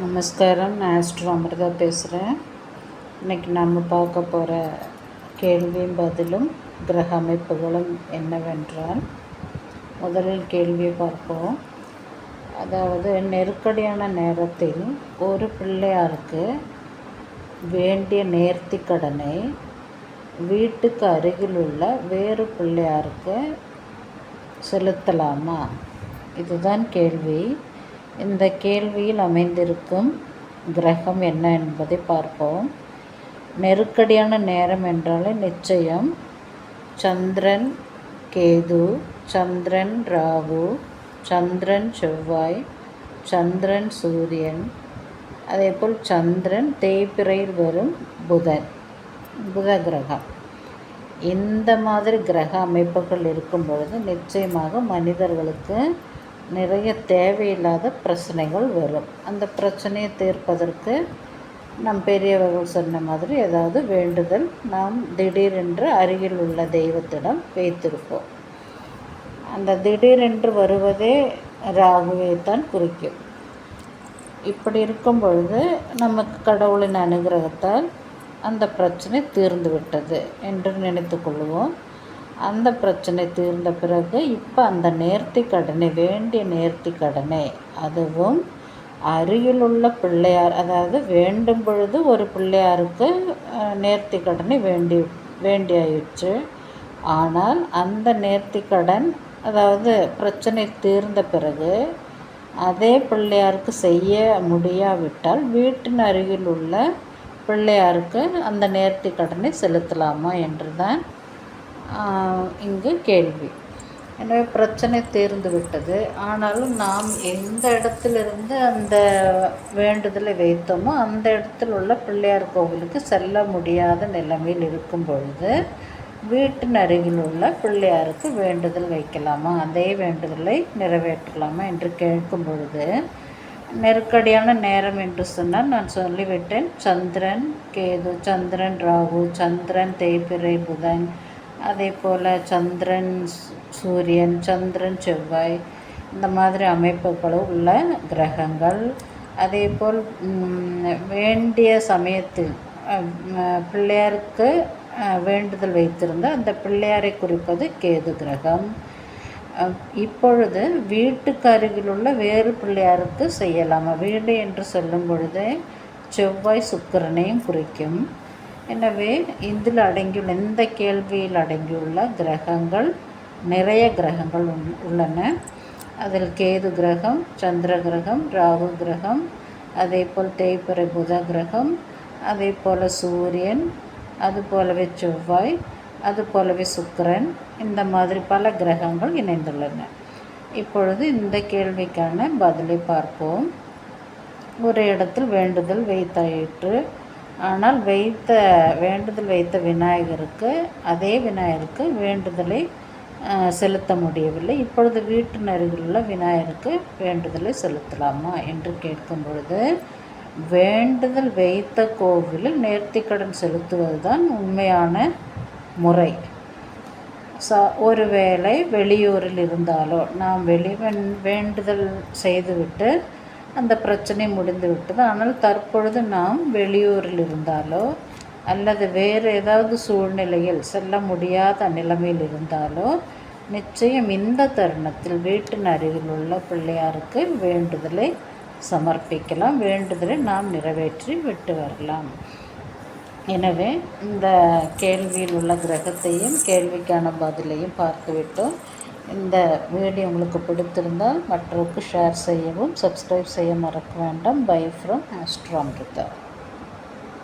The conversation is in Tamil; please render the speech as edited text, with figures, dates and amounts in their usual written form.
நமஸ்காரம். நான் ஆஸ்ட்ரோ அமிர்தா பேசுகிறேன். இன்றைக்கி நம்ம பார்க்க போகிற கேள்வியும் பதிலும் கிரக அமைப்புகளும் என்னவென்றால், முதலில் கேள்வியை பார்ப்போம். அதாவது, நெருக்கடியான நேரத்தில் ஒரு பிள்ளையாருக்கு வேண்டிய நேர்த்தி கடனை வீட்டுக்கு அருகில் உள்ள வேறு பிள்ளையாருக்கு செலுத்தலாமா? இதுதான் கேள்வி. இந்த கேள்வியில் அமைந்திருக்கும் கிரகம் என்ன என்பதை பார்ப்போம். நெருக்கடியான நேரம் என்றாலே நிச்சயம் சந்திரன் கேது, சந்திரன் ராகு, சந்திரன் செவ்வாய், சந்திரன் சூரியன், அதேபோல் சந்திரன் தேய்பிறையில் வரும் புத கிரகம். இந்த மாதிரி கிரக அமைப்புகள் இருக்கும் பொழுது நிச்சயமாக மனிதர்களுக்கு நிறைய தேவையில்லாத பிரச்சனைகள் வரும். அந்த பிரச்சனையை தீர்ப்பதற்கு நம் பெரியவர்கள் சொன்ன மாதிரி ஏதாவது வேண்டுதல் நாம் திடீரென்று அருகில் உள்ள தெய்வத்திடம் வைத்திருப்போம். அந்த திடீரென்று வருவதே ராகுவைத்தான் குறிக்கும். இப்படி இருக்கும் பொழுது நமக்கு கடவுளின் அனுகிரகத்தால் அந்த பிரச்சனை தீர்ந்து விட்டது என்று நினைத்து கொள்வோம். அந்த பிரச்சனை தீர்ந்த பிறகு இப்போ அந்த நேர்த்தி கடனை, வேண்டிய நேர்த்தி கடனை, அதுவும் அருகிலுள்ள பிள்ளையார், அதாவது வேண்டும் பொழுது ஒரு பிள்ளையாருக்கு நேர்த்தி கடனை வேண்டியாயிற்று. ஆனால் அந்த நேர்த்தி கடன், அதாவது பிரச்சனை தீர்ந்த பிறகு அதே பிள்ளையாருக்கு செய்ய முடியாவிட்டால் வீட்டின் அருகில் உள்ள பிள்ளையாருக்கு அந்த நேர்த்தி கடனை செலுத்தலாமா என்று தான் இங்கு கேள்வி. எனவே பிரச்சனை தீர்ந்து விட்டது. ஆனாலும் நாம் எந்த இடத்திலிருந்து அந்த வேண்டுதலை வைத்தோமோ அந்த இடத்தில் உள்ள பிள்ளையார் கோவிலுக்கு செல்ல முடியாத நிலைமையில் இருக்கும் பொழுது வீட்டின் அருகில் உள்ள பிள்ளையாருக்கு வேண்டுதல் வைக்கலாமா, அதே வேண்டுதலை நிறைவேற்றலாமா என்று கேட்கும் பொழுது, நெருக்கடியான நேரம் என்று சொன்னால் நான் சொல்லிவிட்டேன். சந்திரன் கேது, சந்திரன் ராகு, சந்திரன் தேய்பிறை புதன், அதே போல் சந்திரன் சூரியன், சந்திரன் செவ்வாய், இந்த மாதிரி அமைப்புகளும் உள்ள கிரகங்கள். அதேபோல் வேண்டிய சமயத்தில் பிள்ளையாருக்கு வேண்டுதல் வைத்திருந்த அந்த பிள்ளையாரை குறிப்பது கேது கிரகம். இப்பொழுது வீட்டுக்கு அருகில் உள்ள வேறு பிள்ளையாருக்கு செய்யலாமா? வீடு என்று சொல்லும் பொழுது செவ்வாய் சுக்கிரனையும் குறிக்கும். எனவே இதில் அடங்கியுள்ள, இந்த கேள்வியில் அடங்கியுள்ள கிரகங்கள், நிறைய கிரகங்கள் உள்ளன. அதில் கேது கிரகம், சந்திர கிரகம், ராகு கிரகம், அதே போல் தேய்பிறை புத கிரகம், அதே போல் சூரியன், அது போலவே செவ்வாய், அது போலவே சுக்கிரன், இந்த மாதிரி பல கிரகங்கள் இணைந்துள்ளன. இப்பொழுது இந்த கேள்விக்கான பதிலை பார்ப்போம். ஒரு இடத்தில் வேண்டுதல் வைத்தாயிற்று. ஆனால் வேண்டுதல் வைத்த விநாயகருக்கு, அதே விநாயகருக்கு வேண்டுதலை செலுத்த முடியவில்லை. இப்பொழுது வீட்டின் அருகில் உள்ள விநாயகருக்கு வேண்டுதலை செலுத்தலாமா என்று கேட்கும் பொழுது, வேண்டுதல் வைத்த கோவிலில் நேர்த்திக்கடன் செலுத்துவது தான் உண்மையான முறை. ஒருவேளை வெளியூரில் இருந்தாலோ, நாம் வேண்டுதல் செய்துவிட்டு அந்த பிரச்சனை முடிந்து விட்டது, ஆனால் தற்பொழுது நாம் வெளியூரில் இருந்தாலோ அல்லது வேறு ஏதாவது சூழ்நிலையில் செல்ல முடியாத நிலைமையில் இருந்தாலோ நிச்சயம் இந்த தருணத்தில் வீட்டின் அருகில் உள்ள பிள்ளையாருக்கு வேண்டுதலை சமர்ப்பிக்கலாம். வேண்டுதலை நாம் நிறைவேற்றி விட்டு வரலாம். எனவே இந்த கேள்வியில் உள்ள கிரகத்தையும் கேள்விக்கான பதிலையும் பார்த்துவிட்டோம். இந்த வீடியோ உங்களுக்கு பிடித்திருந்தால் மற்றவருக்கு ஷேர் செய்யவும், சப்ஸ்கிரைப் செய்ய மறக்க வேண்டாம். Bye from astro Amrita.